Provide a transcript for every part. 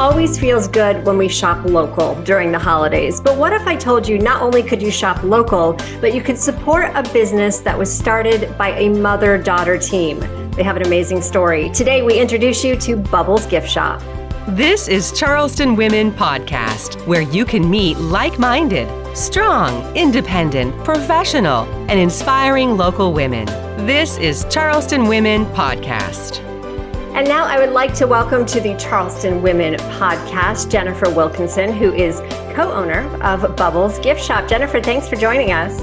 always feels good when we shop local during the holidays. But what if I told you not only could you shop local, but you could support a business that was started by a mother-daughter team? They have an amazing story. Today, we introduce you to Bubbles Gift Shoppe. This is Charleston Women Podcast, where you can meet like-minded, strong, independent, professional, and inspiring local women. This is Charleston Women Podcast. And now I would like to welcome to the Charleston Women Podcast, Jennifer Wilkinson, who is co-owner of Bubbles Gift Shoppe. Jennifer, thanks for joining us.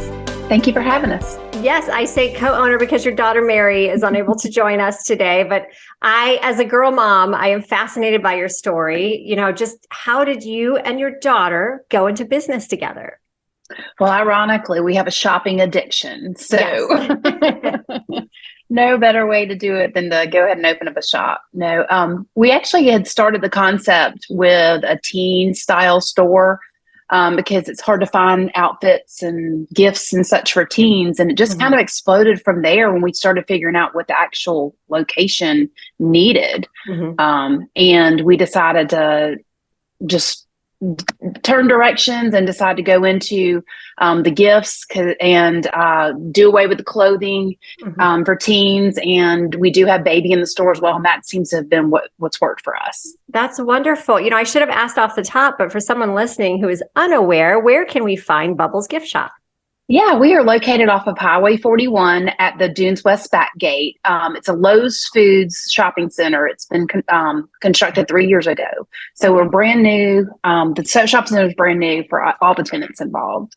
Thank you for having us. Yes, I say co-owner because your daughter Mary is unable to join us today. But I, as a girl mom, I am fascinated by your story. You know, just how did you and your daughter go into business together? Well, ironically, we have a shopping addiction. So yes. No better way to do it than to go ahead and open up a shop. No, we actually had started the concept with a teen style store because it's hard to find outfits and gifts and such for teens. And it just kind of exploded from there when we started figuring out what the actual location needed. And we decided to just turn directions and decide to go into the gifts and do away with the clothing for teens. And we do have baby in the store as well. And that seems to have been what's worked for us. That's wonderful. You know, I should have asked off the top, but for someone listening who is unaware, where can we find Bubbles Gift Shoppe? Yeah, we are located off of Highway 41 at the Dunes West back gate. It's a Lowe's Foods shopping center. It's been constructed 3 years ago. So we're brand new. The shopping center is brand new for all the tenants involved.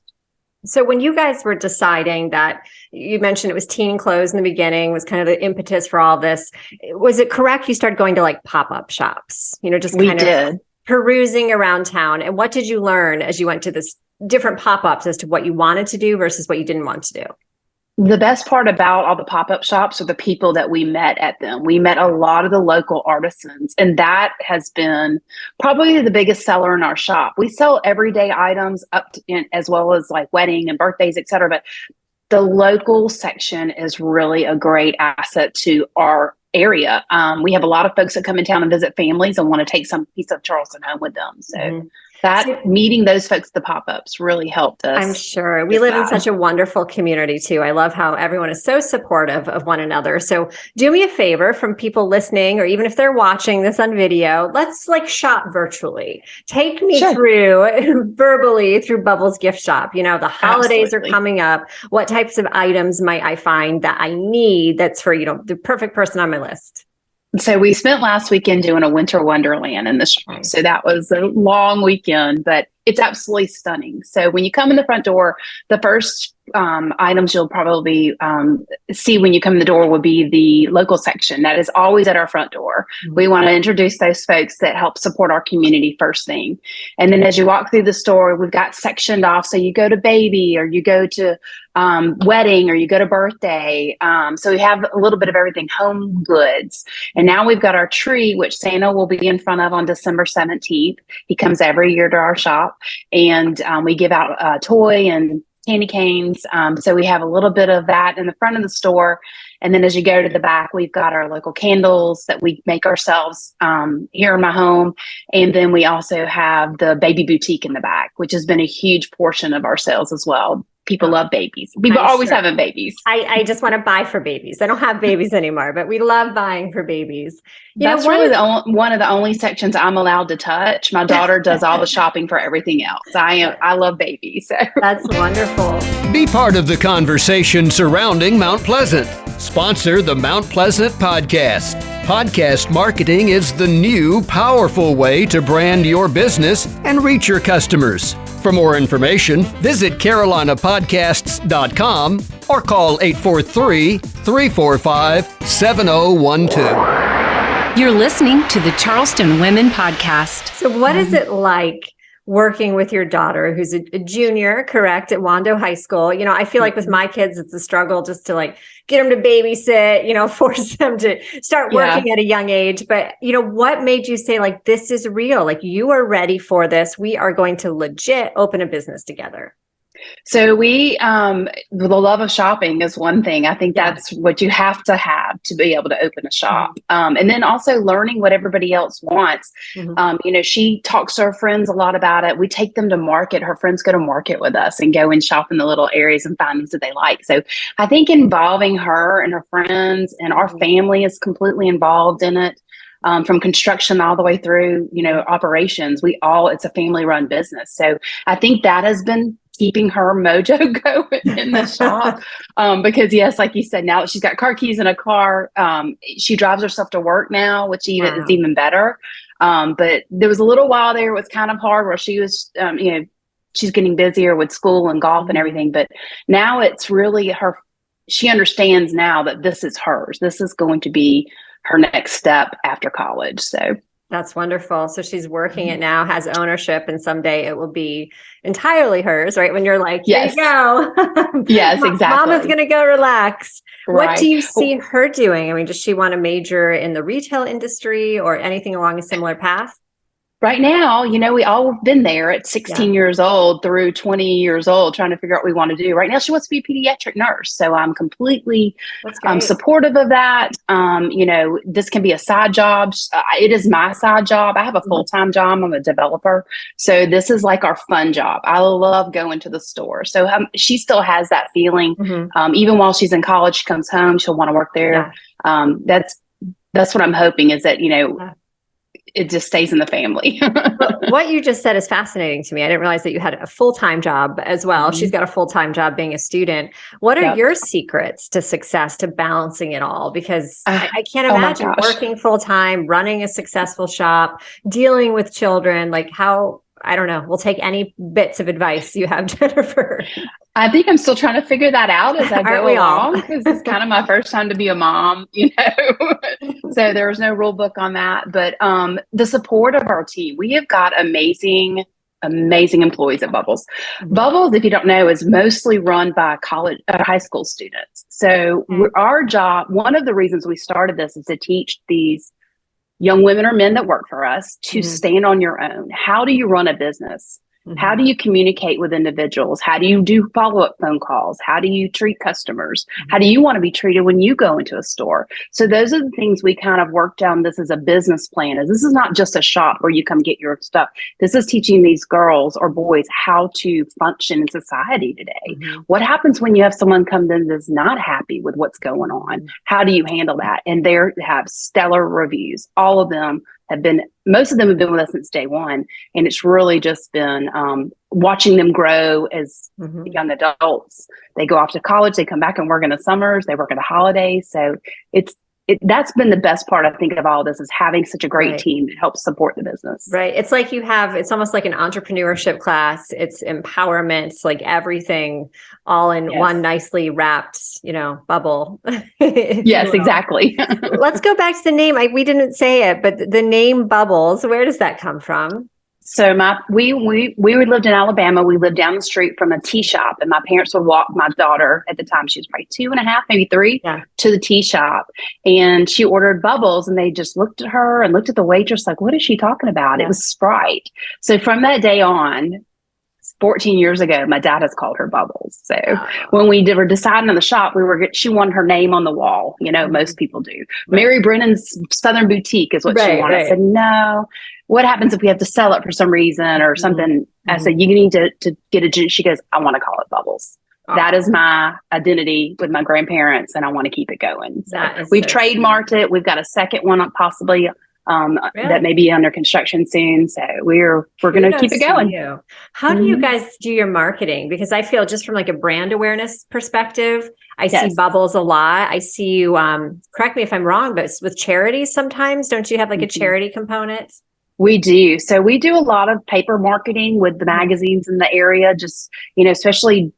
So when you guys were deciding that, you mentioned it was teen clothes in the beginning, was kind of the impetus for all this. Was it correct you started going to like pop-up shops? You know, just kind of perusing around town. And what did you learn as you went to this different pop-ups as to what you wanted to do versus what you didn't want to do? The best part about all the pop-up shops are the people that we met at them. We met a lot of the local artisans, and that has been probably the biggest seller in our shop. We sell everyday items as well as like wedding and birthdays, et cetera. But the local section is really a great asset to our area. We have a lot of folks that come in town and visit families and want to take some piece of Charleston home with them. So meeting those folks at the pop-ups really helped us. I'm sure. We live in such a wonderful community too. I love how everyone is so supportive of one another. So do me a favor from people listening, or even if they're watching this on video, let's like shop virtually. Take me through verbally through Bubbles Gift Shoppe. You know, the holidays are coming up. What types of items might I find that I need that's for, you know, the perfect person on my list? So we spent last weekend doing a winter wonderland in the shop. So that was a long weekend, but it's absolutely stunning. So when you come in the front door, the first items you'll probably see when you come in the door will be the local section. That is always at our front door. We want to introduce those folks that help support our community first thing. And then as you walk through the store, we've got sectioned off. So you go to baby, or you go to wedding, or you go to birthday. So we have a little bit of everything, home goods. And now we've got our tree, which Santa will be in front of on December 17th. He comes every year to our shop, and we give out a toy and candy canes. So we have a little bit of that in the front of the store. And then as you go to the back, we've got our local candles that we make ourselves here in my home. And then we also have the baby boutique in the back, which has been a huge portion of our sales as well. People love babies. People are always having babies. I just want to buy for babies. I don't have babies anymore, but we love buying for babies. That's really one of the only sections I'm allowed to touch. My daughter does all the shopping for everything else. I love babies. So. That's wonderful. Be part of the conversation surrounding Mount Pleasant. Sponsor the Mount Pleasant Podcast. Podcast marketing is the new, powerful way to brand your business and reach your customers. For more information, visit carolinapodcasts.com or call 843-345-7012. You're listening to the Charleston Women Podcast. So what is it like working with your daughter, who's a junior, correct, at Wando High School? You know, I feel like with my kids, it's a struggle just to like get them to babysit, you know, force them to start working at a young age. But, you know, what made you say like, this is real? Like you are ready for this. We are going to legit open a business together. So the love of shopping is one thing. I think that's what you have to be able to open a shop. And then also learning what everybody else wants. She talks to her friends a lot about it. We take them to market. Her friends go to market with us and go and shop in the little areas and find things that they like. So I think involving her and her friends and our family is completely involved in it. From construction all the way through, operations, it's a family run business. So I think that has been keeping her mojo going in the shop. Because yes, like you said, now she's got car keys in a car. She drives herself to work now, which is even better. But there was a little while there, it was kind of hard where she was, she's getting busier with school and golf and everything. But now it's really she understands now that this is hers. This is going to be her next step after college. So that's wonderful. So she's working it now, has ownership, and someday it will be entirely hers, right? When you're like, here you go. Yes, exactly. Mama's going to go relax. Right. What do you see her doing? I mean, does she want to major in the retail industry or anything along a similar path? Right now, we all have been there at 16 years old through 20 years old trying to figure out what we want to do. Right now, she wants to be a pediatric nurse. So I'm completely supportive of that. This can be a side job. It is my side job. I have a full-time job. I'm a developer. So this is like our fun job. I love going to the store. So she still has that feeling. Even while she's in college, she comes home, she'll want to work there. That's what I'm hoping is that, it just stays in the family. What you just said is fascinating to me. I didn't realize that you had a full-time job as well. She's got a full-time job being a student. What are your secrets to success, to balancing it all? Because I can't imagine working full-time, running a successful shop, dealing with children, like I don't know. We'll take any bits of advice you have, Jennifer. I think I'm still trying to figure that out as I go along because it's kind of my first time to be a mom, So there was no rule book on that. But the support of our team, we have got amazing employees at Bubbles. Bubbles, if you don't know, is mostly run by high school students. So our job, one of the reasons we started this is to teach these young women or men that work for us to stand on your own. How do you run a business? How do you communicate with individuals? How do you do follow-up phone calls? How do you treat customers? How do you want to be treated when you go into a store? So those are the things we kind of worked on this as a business plan. This is not just a shop where you come get your stuff. This is teaching these girls or boys how to function in society today. What happens when you have someone come in that's not happy with what's going on? How do you handle that? And they have stellar reviews. All of them most of them have been with us since day one. And it's really just been watching them grow as young adults. They go off to college, they come back and work in the summers, they work in the holidays. So that's been the best part, I think, of all of this is having such a great team that helps support the business. Right. It's like it's almost like an entrepreneurship class. It's empowerment. It's like everything all in one nicely wrapped, bubble. Yes, exactly. Let's go back to the name. We didn't say it, but the name Bubbles, where does that come from? So we lived in Alabama. We lived down the street from a tea shop, and my parents would walk my daughter at the time. She was probably 2.5, maybe 3, to the tea shop. And she ordered Bubbles, and they just looked at her and looked at the waitress like, what is she talking about? It was Sprite. So from that day on, 14 years ago, my dad has called her Bubbles. So when we were deciding on the shop, she wanted her name on the wall. Most people do. Mary Brennan's Southern Boutique is what she wanted. I said, no. What happens if we have to sell it for some reason or something? I said, you need to get a, she goes, I want to call it Bubbles. That is my identity with my grandparents, and I want to keep it going. So we've trademarked it. We've got a second one possibly that may be under construction soon. So we're going to keep it going. How do you guys do your marketing? Because I feel just from like a brand awareness perspective, I see Bubbles a lot. I see you, correct me if I'm wrong, but with charities sometimes, don't you have like a charity component? We do. So we do a lot of paper marketing with the magazines in the area, just, especially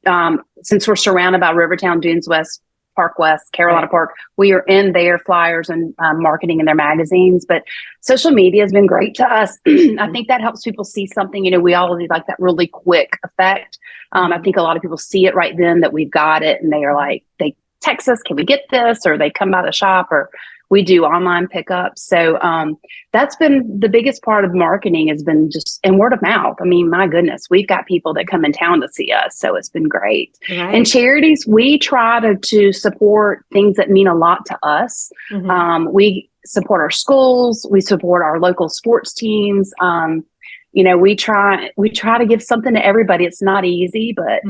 since we're surrounded by Rivertown, Dunes West, Park West, Carolina Park, we are in their flyers and marketing in their magazines. But social media has been great to us. I think that helps people see something. We all like that really quick effect. I think a lot of people see it right then that we've got it, and they are like, they text us, can we get this? Or they come by the shop, or We do online pickups. So that's been the biggest part of marketing, has been just and word of mouth. I mean, my goodness, we've got people that come in town to see us. So it's been great. Right. And charities, we try to support things that mean a lot to us. We support our schools. We support our local sports teams. We try to give something to everybody. It's not easy, but,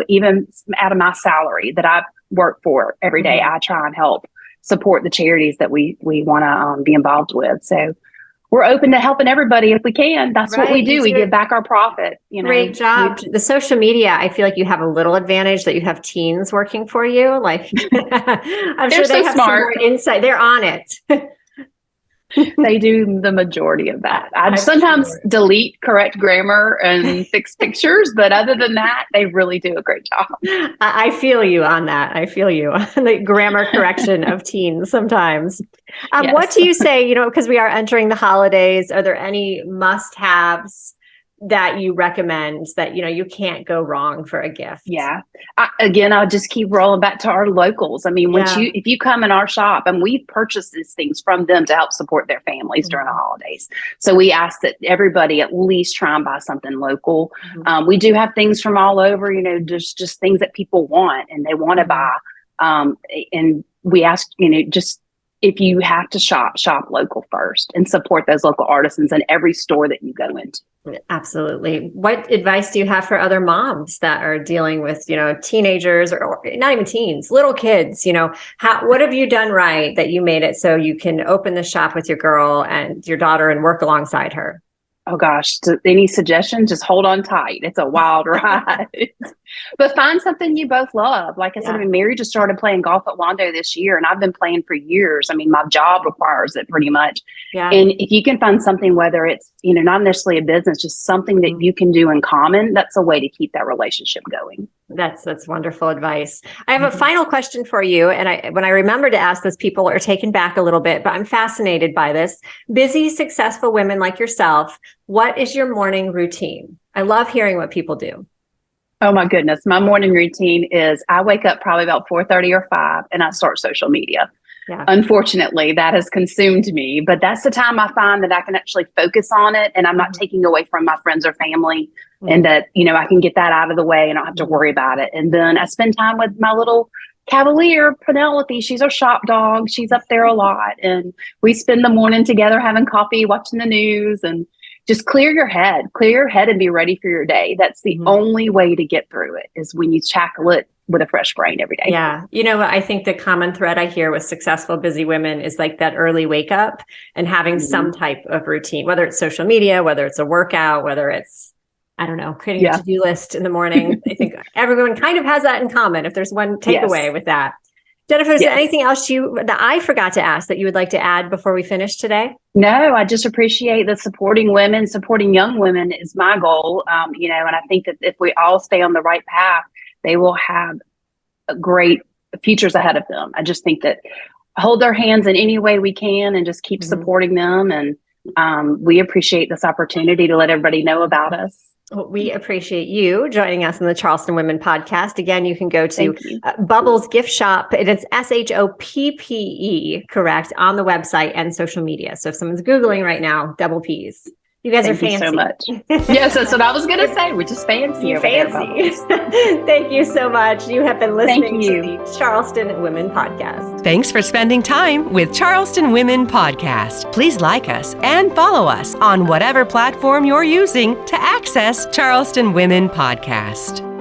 even out of my salary that I work for every day, I try and help support the charities that we want to be involved with. So we're open to helping everybody if we can. That's what we do. We give back our profit. Great job. The social media, I feel like you have a little advantage that you have teens working for you. Like, I'm sure they have smart. Some more insight. They're on it. They do the majority of that. I sometimes delete correct grammar and fix pictures, but other than that, they really do a great job. I feel you on that. I feel you on the grammar correction of teens sometimes. Yes. What do you say, because we are entering the holidays, are there any must-haves that you recommend that, you can't go wrong for a gift? Yeah. I'll just keep rolling back to our locals. I mean, if you come in our shop, and we've purchased these things from them to help support their families during the holidays. So we ask that everybody at least try and buy something local. We do have things from all over, just things that people want and they want to buy. And we ask, just if you have to shop local first and support those local artisans in every store that you go into. Absolutely. What advice do you have for other moms that are dealing with, teenagers or not even teens, little kids? What have you done right that you made it so you can open the shop with your girl and your daughter and work alongside her? Oh gosh, any suggestions? Just hold on tight. It's a wild ride. But find something you both love. Like I said, Mary just started playing golf at Wando this year, and I've been playing for years. I mean, my job requires it pretty much. Yeah. And if you can find something, whether it's, not necessarily a business, just something that you can do in common, that's a way to keep that relationship going. That's wonderful advice. I have a final question for you. And when I remember to ask this, people are taken back a little bit, but I'm fascinated by this. Busy, successful women like yourself, what is your morning routine? I love hearing what people do. Oh my goodness. My morning routine is I wake up probably about 4:30 or 5 and I start social media. Yeah. Unfortunately, that has consumed me, but that's the time I find that I can actually focus on it and I'm not taking away from my friends or family and that, I can get that out of the way and I don't have to worry about it. And then I spend time with my little Cavalier, Penelope. She's our shop dog. She's up there a lot. And we spend the morning together having coffee, watching the news, and just clear your head and be ready for your day. That's the only way to get through it, is when you tackle it with a fresh brain every day. Yeah. I think the common thread I hear with successful, busy women is like that early wake up and having some type of routine, whether it's social media, whether it's a workout, whether it's, I don't know, creating a to-do list in the morning. I think everyone kind of has that in common. If there's one takeaway with that. Jennifer, is there anything else that I forgot to ask that you would like to add before we finish today? No, I just appreciate the supporting women, supporting young women is my goal. And I think that if we all stay on the right path, they will have great futures ahead of them. I just think that hold their hands in any way we can and just keep supporting them. And we appreciate this opportunity to let everybody know about us. Well, we appreciate you joining us on the Charleston Women podcast. Again, you can go to Bubbles Gift Shoppe, and it's SHOPPE, correct, on the website and social media. So if someone's Googling right now, double P's. You guys are fancy. Thank you so much. Yes, that's what I was going to say. We're just fancy. Fancy. Thank you so much. You have been listening to the Charleston Women Podcast. Thanks for spending time with Charleston Women Podcast. Please like us and follow us on whatever platform you're using to access Charleston Women Podcast.